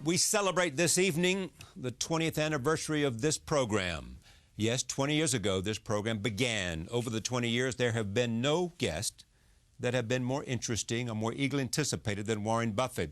We celebrate this evening the 20th anniversary of this program. Yes, 20 years ago, this program began. Over the 20 years, there have been no guests that have been more interesting or more eagerly anticipated than Warren Buffett.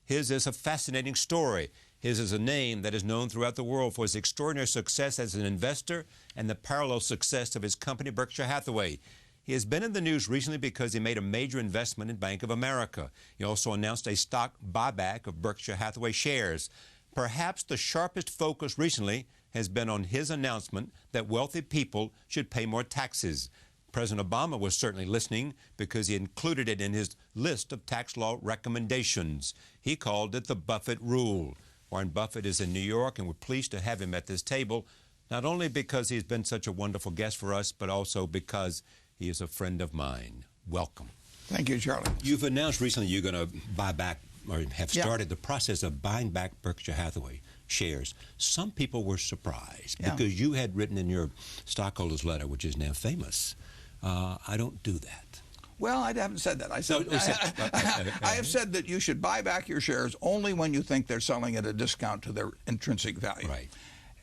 His is a fascinating story. His is a name that is known throughout the world for his extraordinary success as an investor and the parallel success of his company, Berkshire Hathaway. He has been in the news recently because he made a major investment in Bank of America. He also announced a stock buyback of Berkshire Hathaway shares. Perhaps the sharpest focus recently has been on his announcement that wealthy people should pay more taxes. President Obama was certainly listening because he included it in his list of tax law recommendations. He called it the Buffett rule. Warren Buffett is in New York, and we're pleased to have him at this table, not only because he's been such a wonderful guest for us, but also because he is a friend of mine. Welcome. Thank you, Charlie. You've announced recently you're going to buy back, or have started the process of buying back Berkshire Hathaway shares. Some people were surprised because you had written in your stockholders letter, which is now famous, I don't do that. Well, I haven't said that. I have said that you should buy back your shares only when you think they're selling at a discount to their intrinsic value. Right.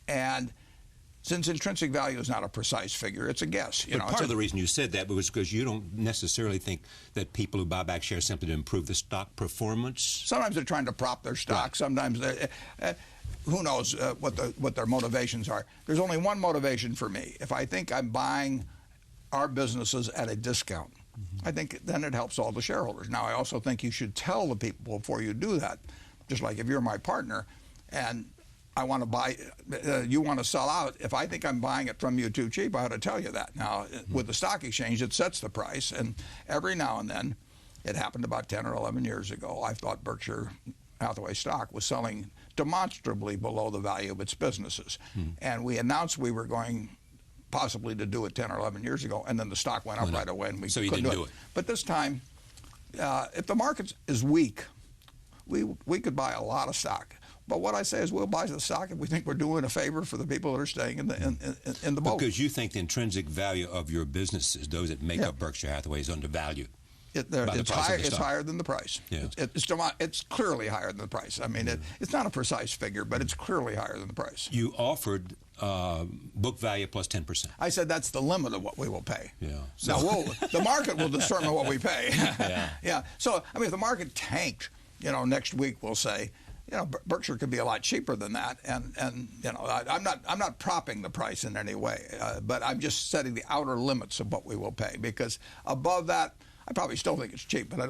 And since intrinsic value is not a precise figure, it's a guess. But part of the reason you said that was because you don't necessarily think that people who buy back shares simply to improve the stock performance. Sometimes they're trying to prop their stock. Right. Sometimes who knows what their motivations are. There's only one motivation for me. If I think I'm buying our businesses at a discount, I think then it helps all the shareholders. Now, I also think you should tell the people before you do that. Just like if you're my partner and I want to buy, you want to sell out. If I think I'm buying it from you too cheap, I ought to tell you that. Now, with the stock exchange, it sets the price, and every now and then, it happened about 10 or 11 years ago, I thought Berkshire Hathaway stock was selling demonstrably below the value of its businesses. And we announced we were going possibly to do it 10 or 11 years ago, and then the stock went up right away, and we couldn't do it. But this time, if the market is weak, we could buy a lot of stock. But what I say is we'll buy the stock if we think we're doing a favor for the people that are staying in the boat. Because you think the intrinsic value of your businesses, those that make up Berkshire Hathaway, is undervalued. It's higher than the price. Yeah. It's clearly higher than the price. I mean, it's not a precise figure, but it's clearly higher than the price. You offered book value plus 10%. I said that's the limit of what we will pay. Yeah. So the market will determine what we pay. Yeah. So I mean, if the market tanked, next week we'll say, Berkshire could be a lot cheaper than that, and I'm not propping the price in any way, but I'm just setting the outer limits of what we will pay, because above that, I probably still think it's cheap, but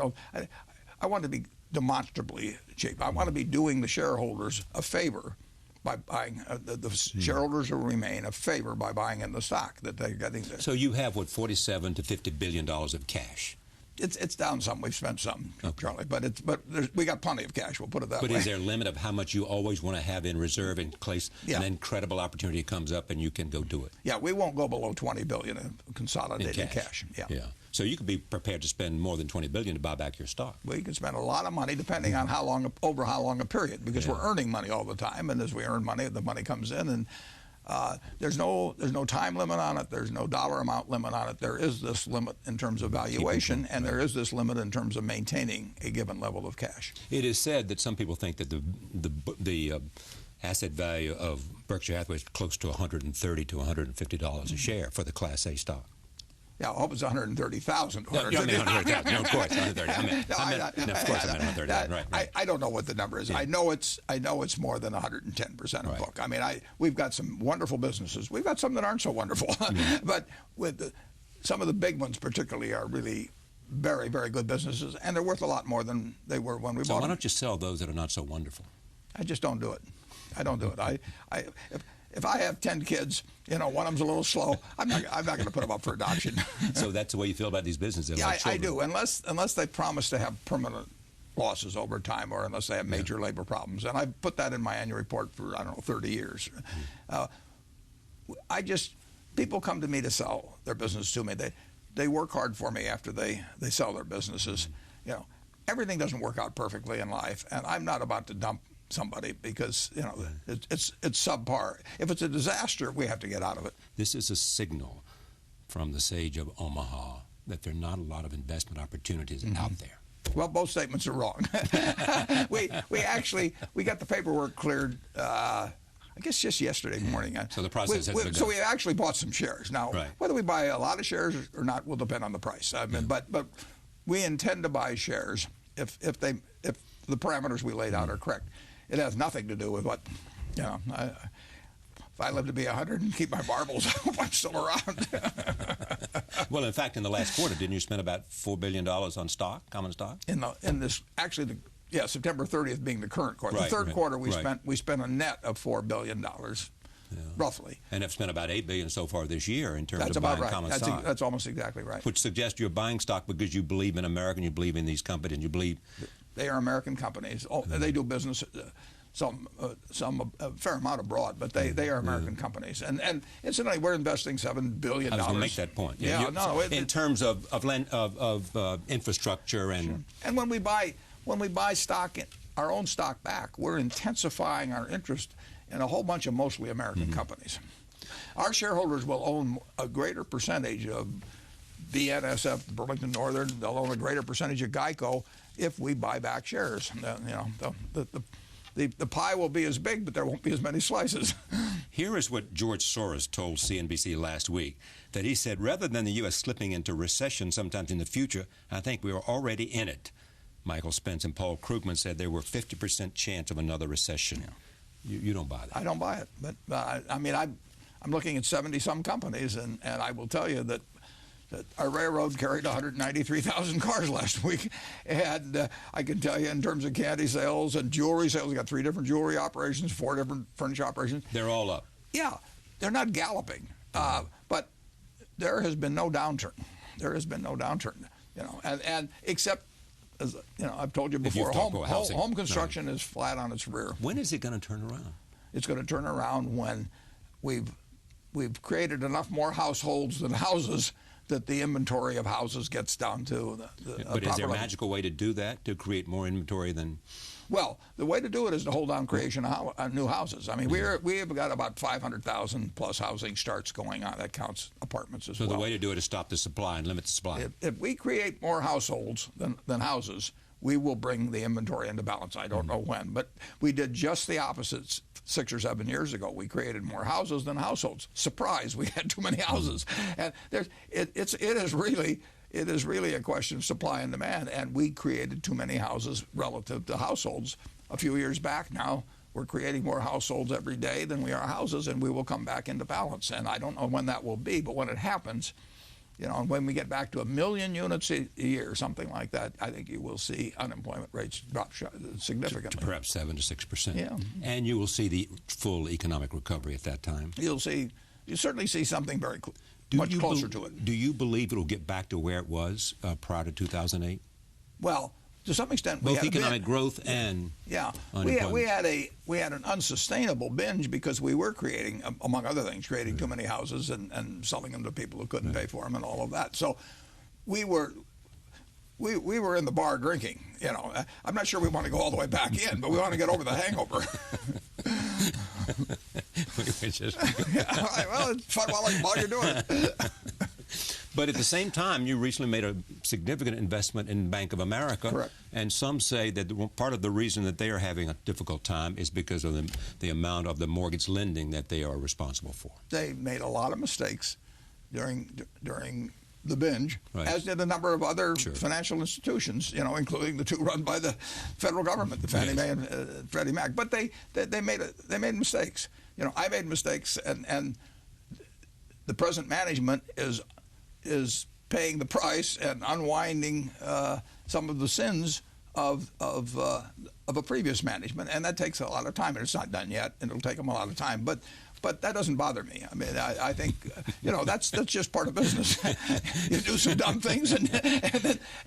I want to be demonstrably cheap. I want to be doing the shareholders a favor by buying the shareholders will remain a favor by buying in the stock that they're getting there. So you have what, $47 to $50 billion of cash. It's down some. We've spent some, Charlie, but we got plenty of cash. We'll put it that way. But is there a limit of how much you always want to have in reserve in case an incredible opportunity comes up and you can go do it? Yeah, we won't go below $20 billion in consolidated cash. Yeah. So you could be prepared to spend more than $20 billion to buy back your stock. We can spend a lot of money depending on over how long a period, because we're earning money all the time, and as we earn money, the money comes in, and there's no time limit on it. There's no dollar amount limit on it. There is this limit in terms of valuation, and there is this limit in terms of maintaining a given level of cash. It is said that some people think that the asset value of Berkshire Hathaway is close to $130 to $150 a share for the Class A stock. Yeah, I hope it's 130,000. No, I mean 130,000. No, of course, 130. Of course, I meant 130,000. Right. I don't know what the number is. Yeah. I know it's more than 110% of book. I mean, we've got some wonderful businesses. We've got some that aren't so wonderful, but with some of the big ones, particularly, are really very, very good businesses, and they're worth a lot more than they were when we bought them. So why don't you sell those that are not so wonderful? I just don't do it. I don't do it. If I have 10 kids, one of them's a little slow, I'm not going to put them up for adoption. So that's the way you feel about these businesses? Yeah, I do, unless they promise to have permanent losses over time, or unless they have major labor problems. And I've put that in my annual report for, 30 years. People come to me to sell their business to me. They work hard for me after they sell their businesses. Everything doesn't work out perfectly in life, and I'm not about to dump somebody because it's subpar. If it's a disaster, we have to get out of it. This is a signal from the sage of Omaha that there are not a lot of investment opportunities out there. Well, both statements are wrong. we got the paperwork cleared. I guess just yesterday morning. So the process has begun. So we actually bought some shares. Now, right. Whether we buy a lot of shares or not will depend on the price. I mean, but we intend to buy shares if the parameters we laid out are correct. It has nothing to do with what, you know. If I live to be 100 and keep my marbles, I hope I'm still around. Well, in fact, in the last quarter, didn't you spend about $4 billion on stock, common stock? September 30th being the current quarter. Right, the third quarter we right. spent a net of $4 billion, roughly. And have spent about $8 billion so far this year in terms That's of about buying right. common stock. That's almost exactly right. Which suggests you're buying stock because you believe in America and you believe in these companies and you believe... They are American companies. They do business... a fair amount abroad, but they are American companies. And incidentally, we're investing $7 billion. I was going to make that point. Yeah, in terms of infrastructure and... Sure. And when we buy stock, our own stock back, we're intensifying our interest in a whole bunch of mostly American companies. Our shareholders will own a greater percentage of BNSF, Burlington Northern. They'll own a greater percentage of Geico if we buy back shares. The pie will be as big, but there won't be as many slices. Here is what George Soros told CNBC last week, that he said, rather than the U.S. slipping into recession sometimes in the future, I think we are already in it. Michael Spence and Paul Krugman said there were 50% chance of another recession. Yeah. You don't buy that. I don't buy it. But, I'm looking at 70-some companies, and I will tell you that our railroad carried 193,000 cars last week, and I can tell you in terms of candy sales and jewelry sales, we got 3 different jewelry operations, 4 different furniture operations. They're all up. Yeah, they're not galloping, but there has been no downturn. There has been no downturn, and except, as I've told you before, home construction is flat on its rear. When is it going to turn around? It's going to turn around when we've created enough more households than houses that the inventory of houses gets down to But is there a magical way to do that, to create more inventory than... Well, the way to do it is to hold down creation of new houses. I mean, we have got about 500,000 plus housing starts going on. That counts apartments as well. So the way to do it is stop the supply and limit the supply. If we create more households than houses, we will bring the inventory into balance. I don't know when, but we did just the opposite 6 or 7 years ago. We created more houses than households. Surprise, we had too many houses. And it is really a question of supply and demand, and we created too many houses relative to households a few years back. Now we're creating more households every day than we are houses, and we will come back into balance. And I don't know when that will be, but when it happens, and when we get back to 1 million units a year, something like that, I think you will see unemployment rates drop significantly. To perhaps 7 to 6%. Yeah. And you will see the full economic recovery at that time. You'll certainly see something much closer to it. Do you believe it will get back to where it was prior to 2008? Well, to some extent, both economic growth and unemployment. we had an unsustainable binge because we were creating, among other things, too many houses and selling them to people who couldn't pay for them and all of that. So we were in the bar drinking. I'm not sure we want to go all the way back in, but we want to get over the hangover. Well, it's fun while you're doing it. But at the same time, you recently made a significant investment in Bank of America. Correct. And some say that part of the reason that they are having a difficult time is because of the amount of the mortgage lending that they are responsible for. They made a lot of mistakes during the binge, right, as did a number of other financial institutions, including the 2 run by the federal government, the Fannie Mae and Freddie Mac. But they made mistakes. I made mistakes, and the present management is paying the price and unwinding some of the sins of a previous management, and that takes a lot of time, and it's not done yet, and it'll take them a lot of time. But that doesn't bother me. I mean, I think that's just part of business. You do some dumb things, and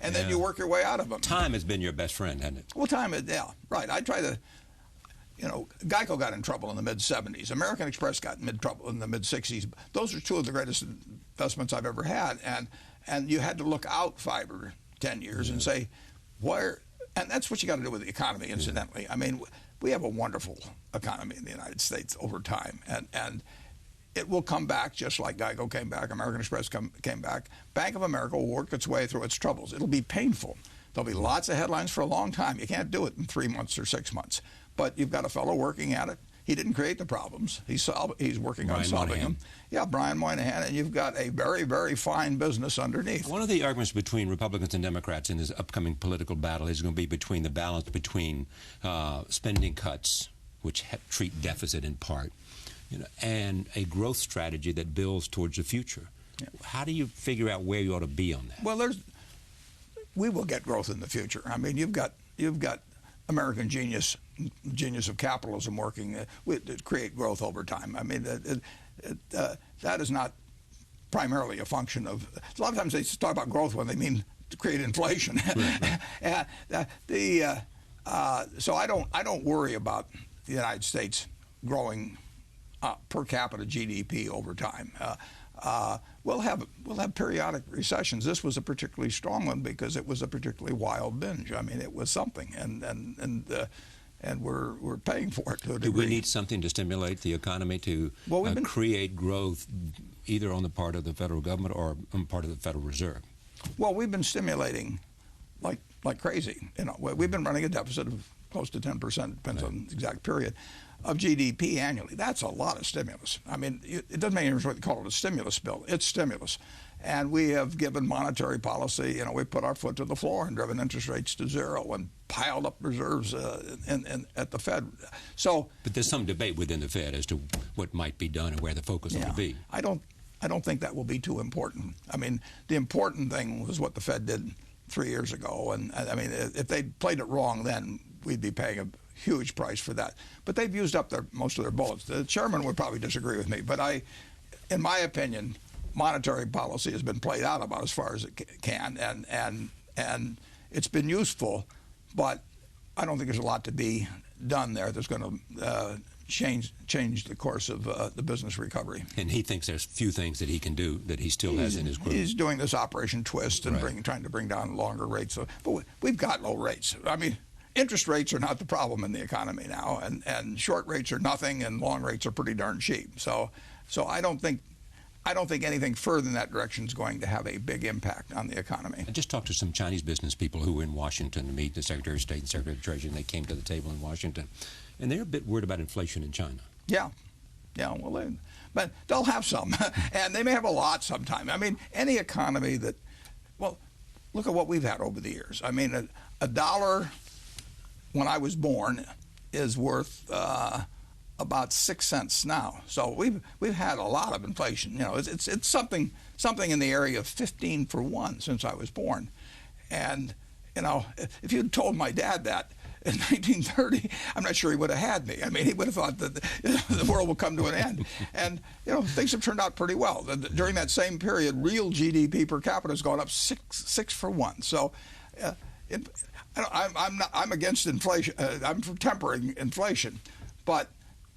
then you work your way out of them. Time has been your best friend, hasn't it? Well, time is right. I try to. Geico got in trouble in the mid-'70s. American Express got in trouble in the mid-'60s. Those are 2 of the greatest investments I've ever had, and you had to look out 5 or 10 years and say, where. And that's what you got to do with the economy, incidentally. I mean, we have a wonderful economy in the United States over time, and it will come back just like Geico came back, American Express came back. Bank of America will work its way through its troubles. It'll be painful, There'll be lots of headlines for a long time. You can't do it in 3 months or 6 months. But you've got a fellow working at it. He didn't create the problems. He's working on solving them. Yeah, Brian Moynihan, and you've got a very, very fine business underneath. One of the arguments between Republicans and Democrats in this upcoming political battle is going to be between the balance between spending cuts, which treat deficit in part, and a growth strategy that builds towards the future. Yeah. How do you figure out where you ought to be on that? Well, we will get growth in the future. I mean, you've got American genius of capitalism working to create growth over time. I mean, that is not primarily a function of. A lot of times they talk about growth when they mean to create inflation. Right. So I don't worry about the United States growing per capita GDP over time. We'll have periodic recessions. This was a particularly strong one because it was a particularly wild binge. I mean, it was something, and we're paying for it to a degree. Do we need something to stimulate the economy to create growth, either on the part of the federal government or on the part of the Federal Reserve? Well, we've been stimulating like crazy. We've been running a deficit of close to 10%, depends on the exact period, of GDP annually. That's a lot of stimulus. I mean, it doesn't make any difference what you call it a stimulus bill. It's stimulus. And we have given monetary policy, we put our foot to the floor and driven interest rates to zero and piled up reserves at the Fed. But there's some debate within the Fed as to what might be done and where the focus ought to be. I don't think that will be too important. I mean, the important thing was what the Fed did 3 years ago. And I mean, if they played it wrong then, we'd be paying a huge price for that. But they've used up most of their bullets. The chairman would probably disagree with me, but in my opinion, monetary policy has been played out about as far as it can, and it's been useful, but I don't think there's a lot to be done there that's going to change the course of the business recovery. And he thinks there's few things that he can do that he still has in his group. He's doing this Operation Twist and trying to bring down longer rates. But we've got low rates. I mean, interest rates are not the problem in the economy now, and short rates are nothing, and long rates are pretty darn cheap. So I don't think anything further in that direction is going to have a big impact on the economy. I just talked to some Chinese business people who were in Washington to meet the Secretary of State and Secretary of Treasury, and they came to the table in Washington, and they're a bit worried about inflation in China. Yeah. Well, but they'll have some, and they may have a lot sometime. I mean, any economy that, well, look at what we've had over the years. I mean, a dollar when I was born is worth about 6 cents now. So we've had a lot of inflation. It's something in the area of 15 for 1 since I was born. And if you'd told my dad that in 1930, I'm not sure he would have had me. I mean, he would have thought that the world will come to an end. And things have turned out pretty well. During that same period, real GDP per capita has gone up 6 for 1. So I'm against inflation. I'm for tempering inflation, but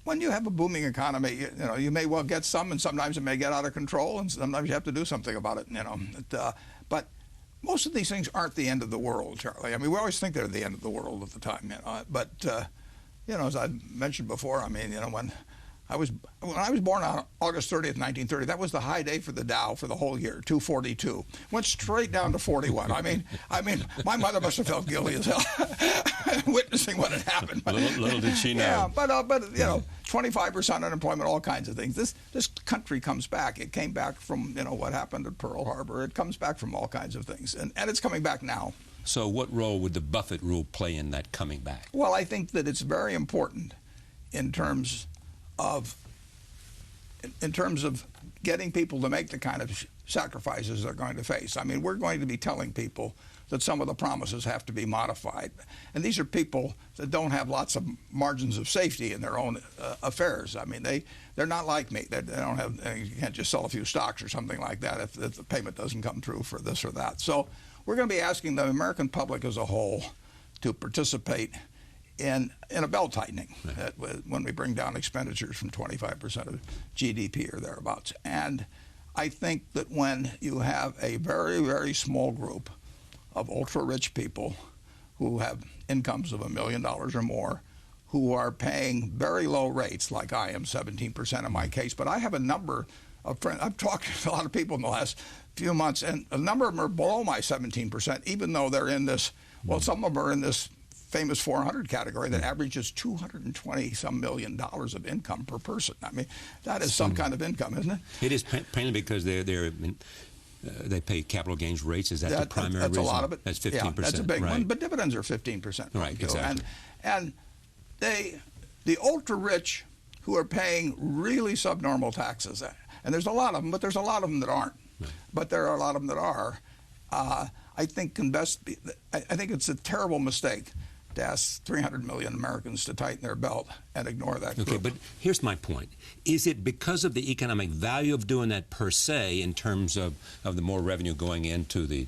when you have a booming economy, you may well get some, and sometimes it may get out of control, and sometimes you have to do something about it. But most of these things aren't the end of the world, Charlie. I mean, we always think they're the end of the world at the time, But as I mentioned before, I mean, when I was born on August 30th, 1930, that was the high day for the Dow for the whole year, 242. Went straight down to 41. I mean, my mother must have felt guilty as hell witnessing what had happened. Little did she know. Yeah, but 25% unemployment, all kinds of things. This country comes back. It came back from what happened at Pearl Harbor. It comes back from all kinds of things, and it's coming back now. So what role would the Buffett rule play in that coming back? Well, I think that it's very important in terms of getting people to make the kind of sacrifices they're going to face. I mean, we're going to be telling people that some of the promises have to be modified. And these are people that don't have lots of margins of safety in their own affairs. I mean, they're not like me. They don't have, you can't just sell a few stocks or something like that if the payment doesn't come through for this or that. So we're going to be asking the American public as a whole to participate in a belt tightening when we bring down expenditures from 25% of GDP or thereabouts. And I think that when you have a very, very small group of ultra-rich people who have incomes of $1 million or more, who are paying very low rates, like I am, 17% in my case, but I have a number I've talked to a lot of people in the last few months, and a number of them are below my 17%, even though they're in this. Well, some of them are in this famous 400 category that averages $220-some million of income per person. I mean, that is some kind of income, isn't it? It is mainly because they pay capital gains rates. Is that the primary reason? That's a lot of it. That's 15%. Yeah, that's a big right. one. But dividends are 15%. Right, exactly. And the ultra rich who are paying really subnormal taxes, and there's a lot of them, but there's a lot of them that aren't. Right. But there are a lot of them that are. I think I think it's a terrible mistake to ask 300 million Americans to tighten their belt and ignore that group. Okay, but here's my point. Is it because of the economic value of doing that per se in terms of the more revenue going into the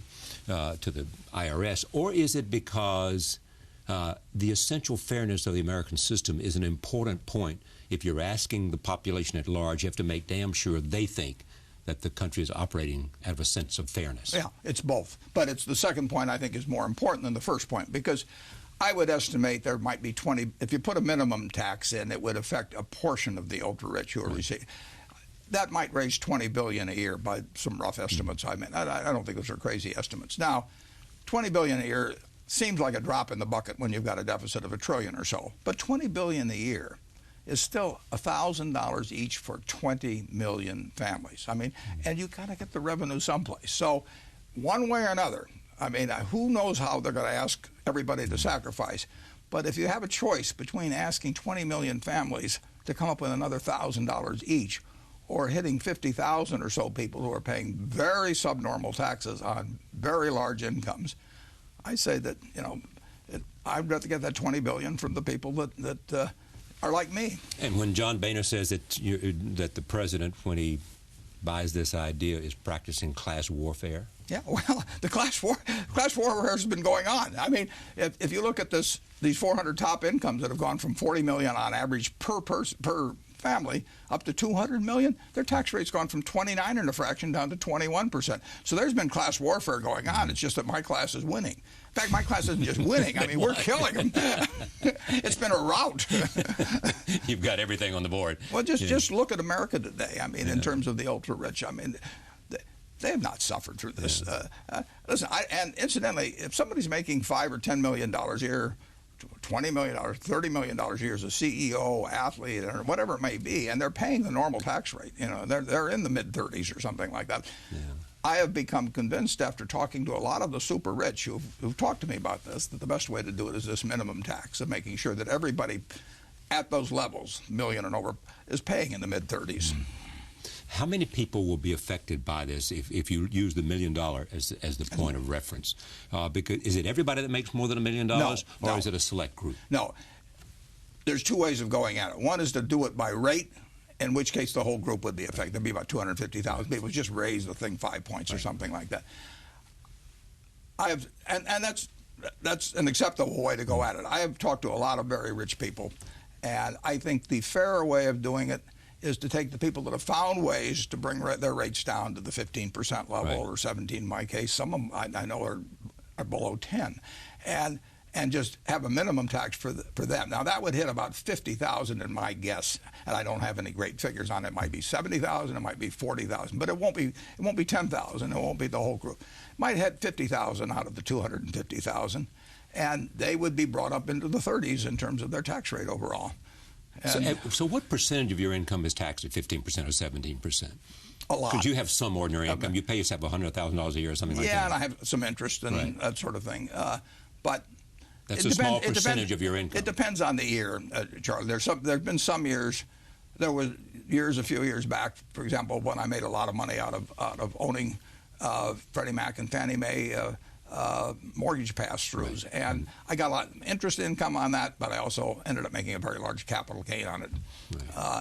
IRS, or is it because the essential fairness of the American system is an important point? If you're asking the population at large, you have to make damn sure they think that the country is operating out of a sense of fairness. Yeah, it's both. But it's the second point I think is more important than the first point, because I would estimate there might be 20, if you put a minimum tax in, it would affect a portion of the ultra-rich who are receiving. That might raise $20 billion a year by some rough estimates I made. I don't think those are crazy estimates. Now, $20 billion a year seems like a drop in the bucket when you've got a deficit of $1 trillion or so. But $20 billion a year is still $1,000 each for 20 million families. I mean, and you got to get the revenue someplace. So one way or another, I mean, who knows how they're going to ask everybody to sacrifice. But if you have a choice between asking 20 million families to come up with another $1,000 each, or hitting 50,000 or so people who are paying very subnormal taxes on very large incomes, I say that, I'd rather get that 20 billion from the people that are like me. And when John Boehner says that the president, when he buys this idea, is practicing class warfare? Yeah, well, the class warfare has been going on. I mean, if you look at these 400 top incomes that have gone from 40 million on average per family up to 200 million, their tax rate's gone from 29 and a fraction down to 21%. So there's been class warfare going on. It's just that my class is winning. In fact, my class isn't just winning. I mean, we're killing them. It's been a rout. You've got everything on the board. Well, just look at America today. I mean, in terms of the ultra-rich, I mean, they have not suffered through this. Listen, and incidentally, if somebody's making $5 or $10 million a year, $20 million, $30 million a year as a CEO, athlete, or whatever it may be, and they're paying the normal tax rate, they're in the mid-30s or something like that. Yeah. I have become convinced after talking to a lot of the super rich who've talked to me about this that the best way to do it is this minimum tax of making sure that everybody at those levels, million and over, is paying in the mid-30s. How many people will be affected by this if you use the $1 million as the point of reference? Because is it everybody that makes more than $1 million, or is it a select group? No. There's two ways of going at it. One is to do it by rate, in which case the whole group would be affected. There'd be about 250,000 people. Just raise the thing 5 points or something like that. And that's an acceptable way to go at it. I have talked to a lot of very rich people, and I think the fairer way of doing it is to take the people that have found ways to bring their rates down to the 15% level, or 17 in my case. Some of them I know are below 10, and just have a minimum tax for them. Now that would hit about 50,000 in my guess, and I don't have any great figures on it. It might be 70,000, it might be 40,000, but it won't be 10,000. It won't be the whole group. It might hit 50,000 out of the 250,000, and they would be brought up into the 30s in terms of their tax rate overall. So what percentage of your income is taxed at 15% or 17%? A lot. Because you have some ordinary income. You pay yourself $100,000 a year or something like that. Yeah, and I have some interest and that sort of thing. But that's a small percentage of your income. It depends on the year, Charlie. There've been some years. There were years, a few years back, for example, when I made a lot of money out of owning Freddie Mac and Fannie Mae mortgage pass-throughs, and I got a lot of interest income on that, but I also ended up making a very large capital gain on it.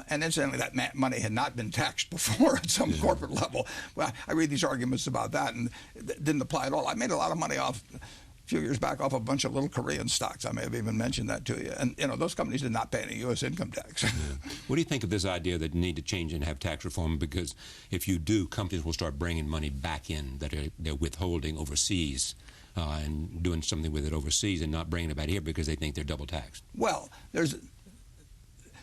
And incidentally, that money had not been taxed before at some corporate level. Well, I read these arguments about that, and it didn't apply at all. I made a lot of money off a few years back off a bunch of little Korean stocks. I may have even mentioned that to you. And those companies did not pay any U.S. income tax. What do you think of this idea that you need to change and have tax reform? Because if you do, companies will start bringing money back in that they're withholding overseas and doing something with it overseas and not bringing it back here because they think they're double taxed. Well,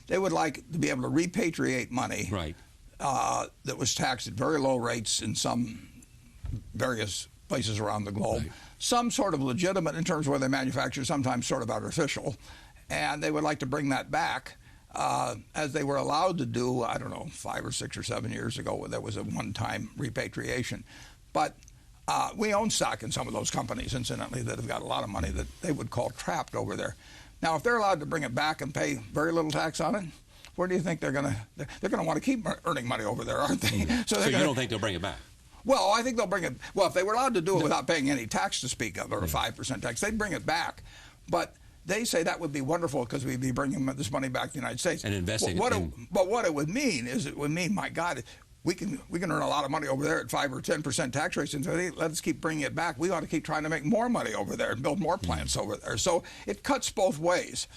they would like to be able to repatriate money. Right. that was taxed at very low rates in some various places around the globe. Right. Some sort of legitimate in terms of where they manufacture, sometimes sort of artificial. And they would like to bring that back as they were allowed to do, I don't know, 5 or 6 or 7 years ago. There was a one-time repatriation. But we own stock in some of those companies, incidentally, that have got a lot of money that they would call trapped over there. Now, if they're allowed to bring it back and pay very little tax on it, where do you think they're going to want to keep earning money over there, aren't they? Mm-hmm. So you don't think they'll bring it back? Well, I think they'll bring it. Well, if they were allowed to do it without paying any tax to speak of, or a 5% tax, they'd bring it back. But they say that would be wonderful because we'd be bringing this money back to the United States and investing. But what it would mean is, my God, we can earn a lot of money over there at 5 or 10% tax rates, and so let's keep bringing it back. We ought to keep trying to make more money over there and build more plants over there. So it cuts both ways.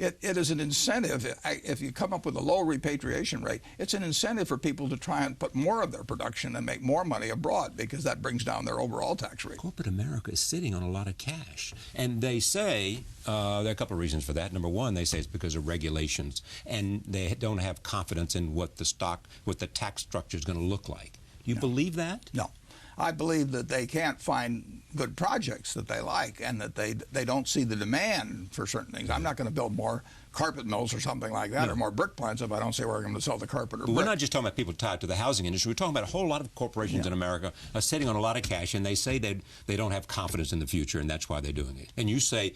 It is an incentive. If you come up with a low repatriation rate, it's an incentive for people to try and put more of their production and make more money abroad, because that brings down their overall tax rate. Corporate America is sitting on a lot of cash. And they say, there are a couple of reasons for that. Number one, they say it's because of regulations, and they don't have confidence in what the tax structure is going to look like. Do you believe that? No. I believe that they can't find good projects that they like, and that they don't see the demand for certain things. I'm not going to build more carpet mills or something like that, or more brick plants if I don't see where I'm going to sell the carpet or brick. We're not just talking about people tied to the housing industry. We're talking about a whole lot of corporations in America are sitting on a lot of cash, and they say they don't have confidence in the future, and that's why they're doing it. And you say,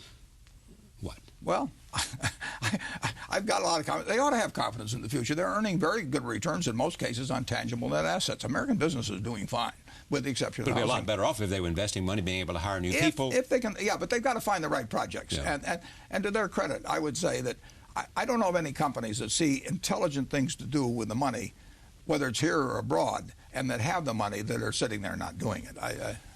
what? Well, I've got a lot of confidence. They ought to have confidence in the future. They're earning very good returns in most cases on tangible net assets. American business is doing fine, with the exception of housing. But it'd be a lot better off if they were investing money, being able to hire new people. If they can, but they've got to find the right projects. Yeah. And to their credit, I would say that I don't know of any companies that see intelligent things to do with the money, whether it's here or abroad, and that have the money that are sitting there not doing it.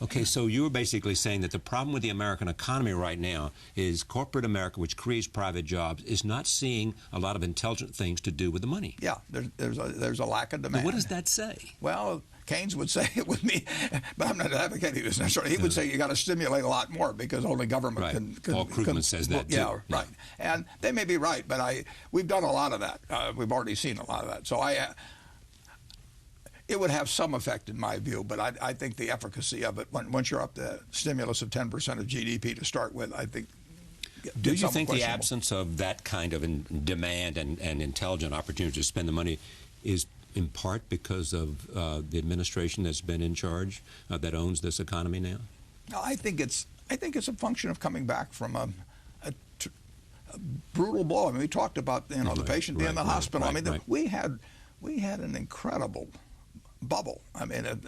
Okay, so you were basically saying that the problem with the American economy right now is corporate America, which creates private jobs, is not seeing a lot of intelligent things to do with the money. Yeah, there's a lack of demand. But what does that say? Well, Keynes would say it with me, but I'm not advocating this necessarily. He would say you got to stimulate a lot more because only government can. Paul Krugman says that too. Yeah, right. And they may be right, but we've done a lot of that. We've already seen a lot of that. So it would have some effect in my view, but I think the efficacy of it, once you're up to stimulus of 10% of GDP to start with, I think. Do you think the absence of that kind of demand and intelligent opportunity to spend the money is in part because of the administration that's been in charge that owns this economy now? No, I think it's a function of coming back from a brutal blow. I mean, we talked about the patient being in the hospital. We had an incredible bubble. I mean, it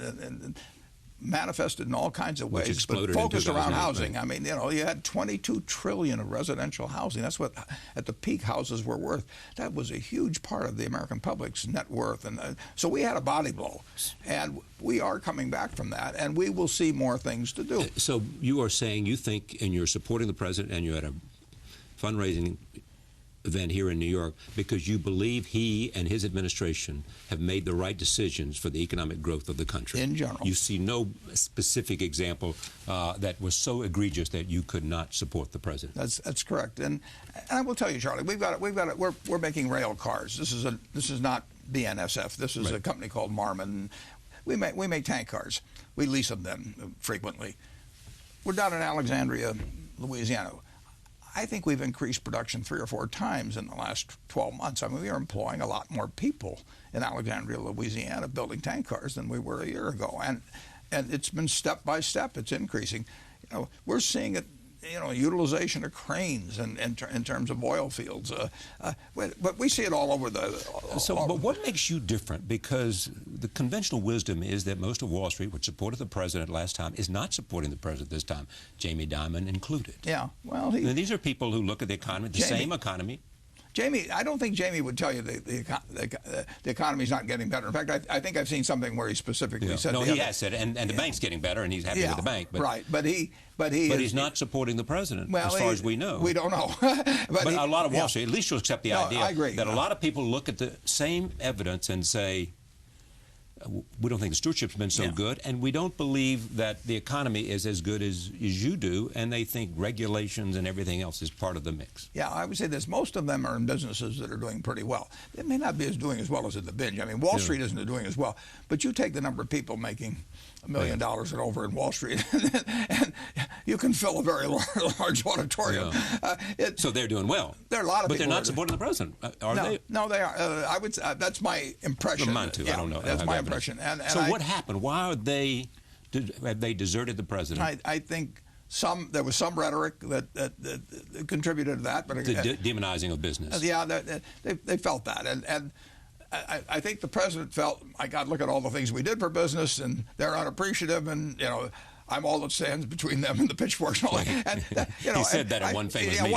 manifested in all kinds of ways, but focused around housing. Right. I mean, you had $22 trillion of residential housing. That's what, at the peak, houses were worth. That was a huge part of the American public's net worth, and so we had a body blow, and we are coming back from that, and we will see more things to do. So you are saying you think, and you're supporting the president, and you're at a fundraising event here in New York because you believe he and his administration have made the right decisions for the economic growth of the country. In general. You see no specific example that was so egregious that you could not support the president. That's correct. And I will tell you, Charlie, we're making rail cars. This is not BNSF. This is a company called Marmon. We make tank cars. We lease them then frequently. We're down in Alexandria, Louisiana. I think we've increased production 3 or 4 times in the last 12 months. I mean, we are employing a lot more people in Alexandria, Louisiana, building tank cars than we were a year ago. And it's been step by step. It's increasing. We're seeing it, utilization of cranes in terms of oil fields. But we see it all over But what makes you different? Because the conventional wisdom is that most of Wall Street, which supported the president last time, is not supporting the president this time, Jamie Dimon included. Yeah, well, these are people who look at the economy, the same economy. Jamie, I don't think Jamie would tell you the economy's not getting better. In fact, I think I've seen something where he specifically said. No, he has said, and the bank's getting better, and he's happy with the bank. But, right, but he's not supporting the president, as far as we know. We don't know. but a lot of Wall Street, at least you'll accept the idea I agree. that a lot of people look at the same evidence and say, we don't think the stewardship's been so good, and we don't believe that the economy is as good as you do, and they think regulations and everything else is part of the mix. Yeah, I would say this. Most of them are in businesses that are doing pretty well. They may not be doing as well as at the binge. I mean, Wall Street isn't doing as well, but you take the number of people making $1 million and over in Wall Street, and you can fill a very large auditorium. So they're doing well. There are a lot of but people. But they're not supporting the president, are they? No, they are. I would. That's my impression. Mine too. I don't know. That's my impression. And so what happened? Why are they? Have they deserted the president? I think there was some rhetoric that contributed to that, but the demonizing of business. Yeah, they felt that, and I think the president felt, I got to look at all the things we did for business, and they're unappreciative, and I'm all that stands between them and the pitchforks. And he said that in one famous meeting.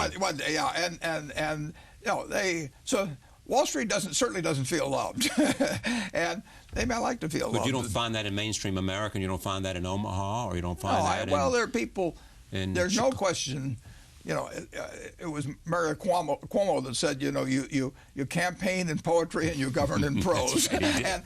And so Wall Street certainly doesn't feel loved, and they may like to feel loved. But you don't find that in mainstream America, and you don't find that in Omaha, or you don't find that in... Well, there are people, there's no question, it was Mario Cuomo that said, you campaign in poetry and you govern in prose. And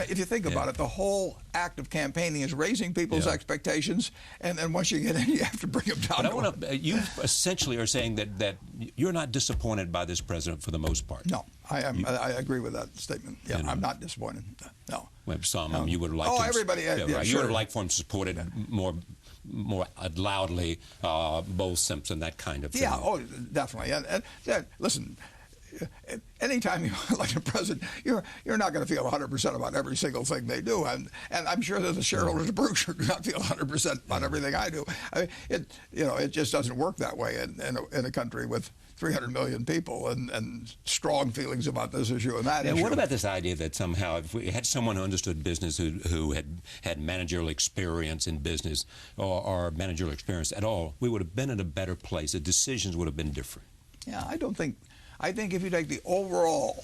if you think about it, the whole act of campaigning is raising people's expectations, and then once you get in, you have to bring them down. But you essentially are saying that you're not disappointed by this president for the most part. No, I am. I agree with that statement. Yeah, I'm not disappointed. No. Well, some you would have liked. Everybody. You would have liked for him supported more loudly, Bo Simpson, that kind of thing. Yeah, definitely. And listen, anytime you elect a president, you're not going to feel 100% about every single thing they do, and I'm sure that the shareholders of Berkshire do not feel 100% about everything I do. I mean, it just doesn't work that way in a country with 300 million people and strong feelings about this issue and that issue. What about this idea that somehow if we had someone who understood business who had managerial experience in business or managerial experience at all, we would have been in a better place. The decisions would have been different. Yeah, I think if you take the overall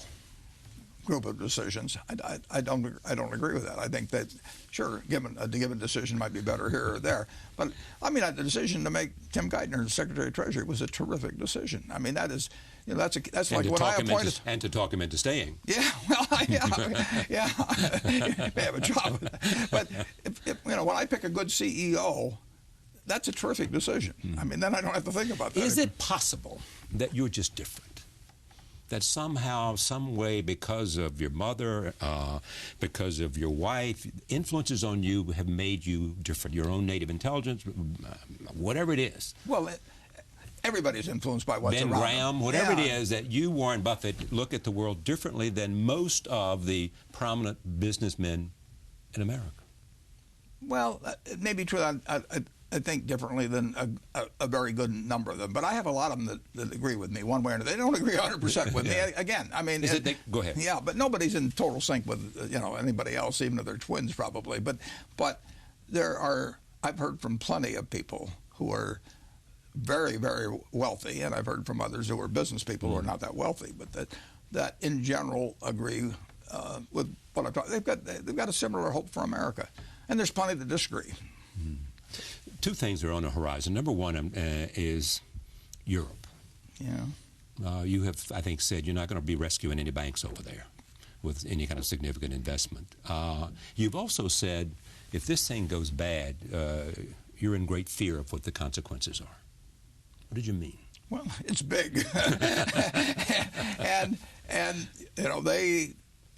group of decisions, I don't agree with that. I think that, sure, a given decision might be better here or there, but I mean, the decision to make Tim Geithner Secretary of Treasury was a terrific decision. I mean, that's like when I appointed, and to talk him into staying. Yeah, well, yeah, may have a job, but when I pick a good CEO, that's a terrific decision. I mean, then I don't have to think about that. Is it possible that you're just different? That somehow, some way, because of your mother, because of your wife, influences on you have made you different, your own native intelligence, whatever it is. Well, everybody's influenced by what's around Ben Graham, whatever it is, that you, Warren Buffett, look at the world differently than most of the prominent businessmen in America. Well, it may be true. I think differently than a very good number of them. But I have a lot of them that agree with me one way or another. They don't agree 100% with me. Again, I mean... Go ahead. Yeah, but nobody's in total sync with anybody else, even if they're twins probably. But I've heard from plenty of people who are very, very wealthy, and I've heard from others who are business people who are not that wealthy, but that in general agree with what I'm talking. They've got a similar hope for America. And there's plenty that disagree. Two things are on the horizon. Number one is Europe. Yeah. You have, I think, said you're not going to be rescuing any banks over there with any kind of significant investment. You've also said if this thing goes bad, you're in great fear of what the consequences are. What did you mean? Well, it's big. and they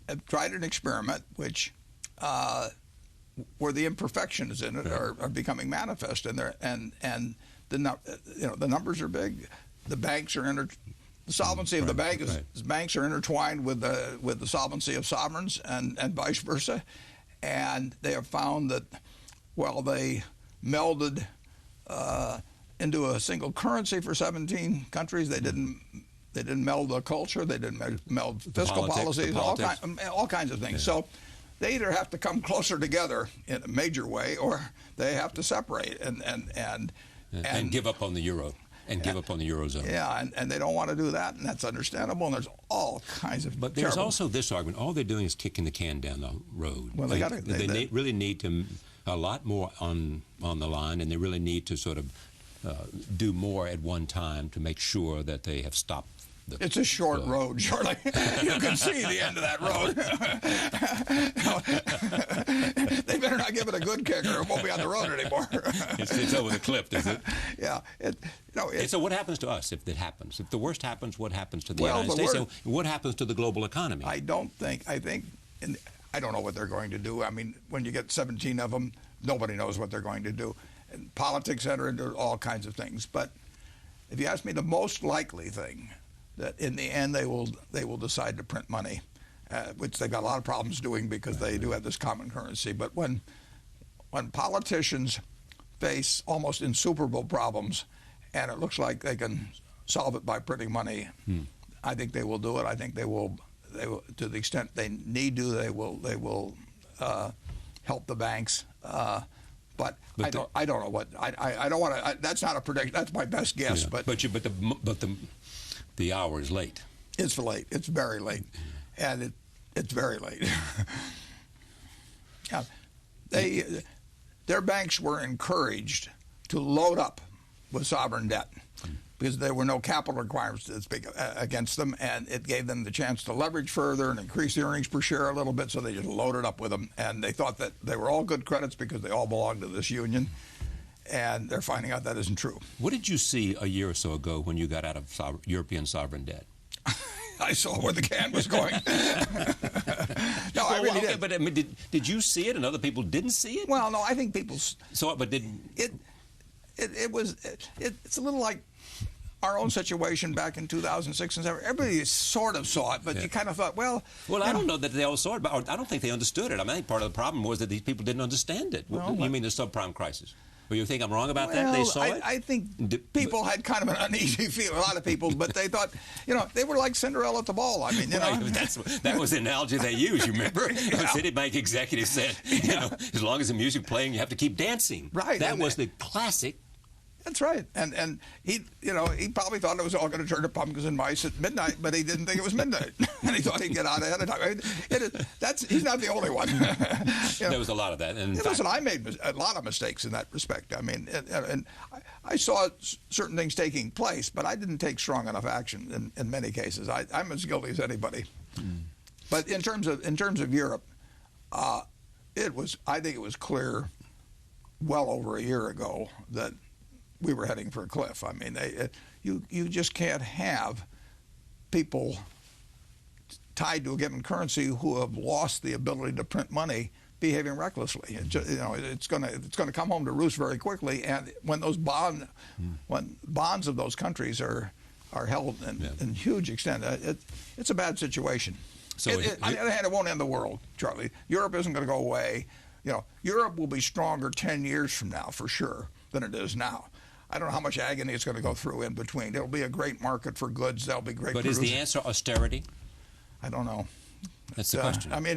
have tried an experiment which where the imperfections in it are becoming manifest in there, and the numbers are big. The banks are the solvency of the banks are intertwined with the solvency of sovereigns and vice versa, and they have found that while they melded into a single currency for 17 countries, they didn't meld the culture, they didn't meld fiscal policies, all kinds of things. Yeah. So they either have to come closer together in a major way, or they have to separate and give up on the euro and give up on the eurozone. Yeah, and they don't want to do that, and that's understandable. And there's all kinds of. But there's also this argument: all they're doing is kicking the can down the road. Well, they really need to a lot more on the line, and they really need to sort of do more at one time to make sure that they have stopped It's a short road, Charlie. You can see the end of that road. They better not give it a good kick or it won't be on the road anymore. It's over the cliff, is it? Yeah. So what happens to us if it happens? If the worst happens, what happens to the United States? And what happens to the global economy? I don't know what they're going to do. I mean, when you get 17 of them, nobody knows what they're going to do. And politics enter into all kinds of things. But if you ask me, the most likely thing that in the end they will decide to print money, which they've got a lot of problems doing because they do have this common currency. But when politicians face almost insuperable problems, and it looks like they can solve it by printing money, I think they will do it. I think they will, to the extent they need to, they will help the banks. But I don't know what I don't want to. That's not a prediction. That's my best guess. Yeah. But the hour is late. It's late. It's very late, and it's very late. Yeah, their banks were encouraged to load up with sovereign debt because there were no capital requirements against them, and it gave them the chance to leverage further and increase the earnings per share a little bit, so they just loaded up with them. And they thought that they were all good credits because they all belonged to this union, and they're finding out that isn't true. What did you see a year or so ago when you got out of European sovereign debt? I saw where the can was going. No, I really did. But I mean, did you see it and other people didn't see it? Well, no, I think people saw it, but didn't. It's a little like our own situation back in 2006 and 2007. Everybody sort of saw it, but you kind of thought, well... Well, I don't know that they all saw it, but I don't think they understood it. I mean, I think part of the problem was that these people didn't understand it. You mean the subprime crisis? Well, you think I'm wrong about that? They saw it? I think people had kind of an uneasy feeling, a lot of people, but they thought, they were like Cinderella at the ball. I mean, that was the analogy they used, you remember? Yeah. Citibank executive said, as long as the music's playing, you have to keep dancing. Right. That was the classic. That's right, and he probably thought it was all going to turn to pumpkins and mice at midnight, but he didn't think it was midnight, and he thought he'd get out ahead of time. I mean, he's not the only one. There was a lot of that. And listen, I made a lot of mistakes in that respect. I mean, and I saw certain things taking place, but I didn't take strong enough action in many cases. I'm as guilty as anybody. But in terms of Europe, I think it was clear well over a year ago that we were heading for a cliff. I mean, you just can't have people tied to a given currency who have lost the ability to print money behaving recklessly. It's going to come home to roost very quickly. And when those bonds of those countries are held in huge extent, it's a bad situation. So on the other hand, it won't end the world, Charlie. Europe isn't going to go away. Europe will be stronger 10 years from now for sure than it is now. I don't know how much agony it's going to go through in between. It'll be a great market for goods. There'll be great. But is the answer austerity? I don't know. That's the question. I mean,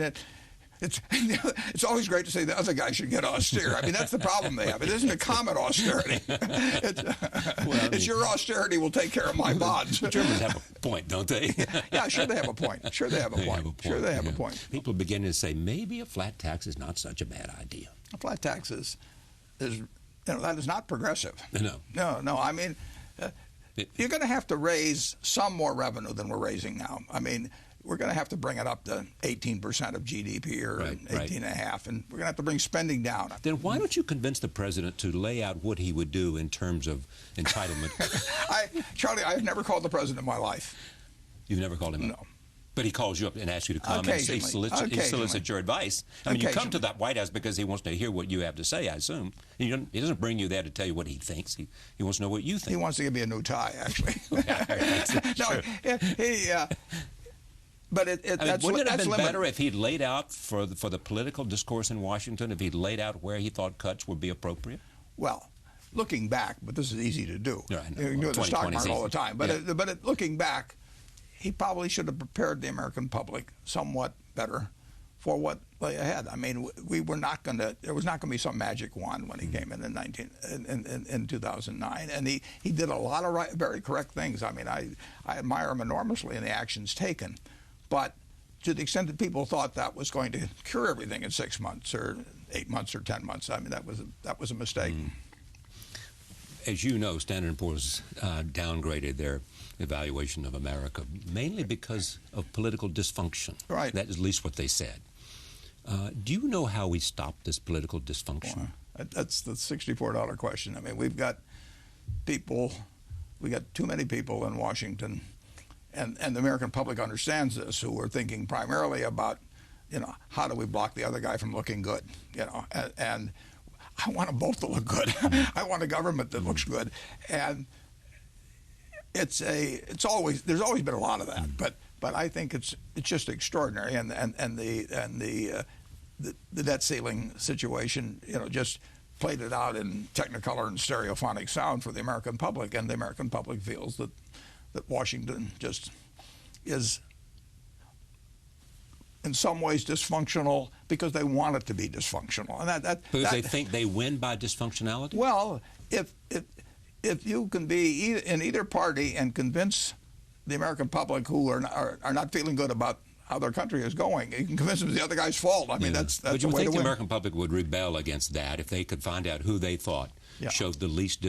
it's always great to say the other guy should get austere. I mean, that's the problem they have. It isn't a common austerity. It's your austerity will take care of my bonds. The Germans have a point, don't they? Yeah, sure they have a point. Sure they have a point. People are beginning to say maybe a flat tax is not such a bad idea. A flat tax is that is not progressive. No. I mean, you're going to have to raise some more revenue than we're raising now. I mean, we're going to have to bring it up to 18% of GDP or 18.5%, and we're going to have to bring spending down. Then why don't you convince the president to lay out what he would do in terms of entitlement? Charlie, I've never called the president in my life. You've never called him? No. But he calls you up and asks you to come and solicit your advice. I mean, you come to that White House because he wants to hear what you have to say, I assume. He doesn't bring you there to tell you what he thinks. He wants to know what you think. He wants to give me a new tie, actually. But wouldn't it have been better if he'd laid out for the political discourse in Washington, if he'd laid out where he thought cuts would be appropriate? Well, looking back, but this is easy to do. Yeah, you can do it in the stock market all the time. But looking back, he probably should have prepared the American public somewhat better for what lay ahead. I mean, there was not going to be some magic wand when he came in 2009, and he did a lot of very correct things. I mean, I admire him enormously in the actions taken, but to the extent that people thought that was going to cure everything in 6 months or 8 months or 10 months, I mean, that was a mistake. as you know, Standard & Poor's downgraded their evaluation of America, mainly because of political dysfunction. Right. That is at least what they said. Do you know how we stop this political dysfunction? Well, that's the $64 question. I mean, we've got too many people in Washington, and the American public understands this, who are thinking primarily about, how do we block the other guy from looking good, and I want them both to look good. I want a government that looks good, and there's always been a lot of that, but I think it's just extraordinary, and the debt ceiling situation, just played it out in Technicolor and stereophonic sound for the American public, and the American public feels that Washington just is in some ways dysfunctional because they want it to be dysfunctional, and because they think they win by dysfunctionality. Well, if you can be in either party and convince the American public who are not feeling good about how their country is going, you can convince them it's the other guy's fault. I mean, that's but the you way to think the win. American public would rebel against that if they could find out who they thought showed the least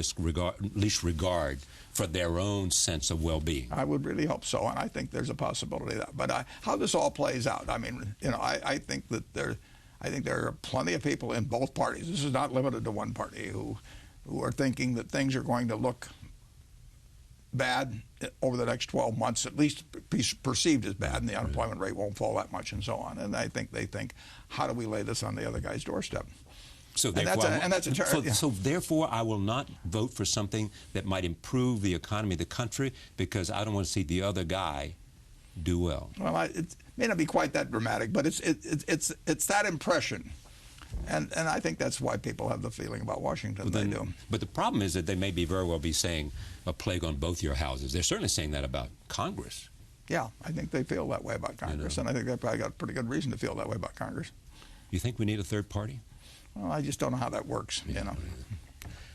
regard for their own sense of well-being? I would really hope so, and I think there's a possibility of that. But how this all plays out, I mean, I think that there are plenty of people in both parties. This is not limited to one party who are thinking that things are going to look bad over the next 12 months, at least perceived as bad, and the unemployment rate won't fall that much and so on. And I think they think, how do we lay this on the other guy's doorstep? So therefore, I will not vote for something that might improve the economy of the country because I don't want to see the other guy do well. Well, it may not be quite that dramatic, but it's that impression. And I think that's why people have the feeling about Washington. They do. But the problem is that they may very well be saying a plague on both your houses. They're certainly saying that about Congress. Yeah, I think they feel that way about Congress, and I think they've probably got pretty good reason to feel that way about Congress. You think we need a third party? Well, I just don't know how that works,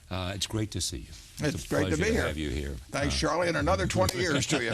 It's great to see you. It's great to be here. Have you here. Thanks, Charlie, and another 20 years to you.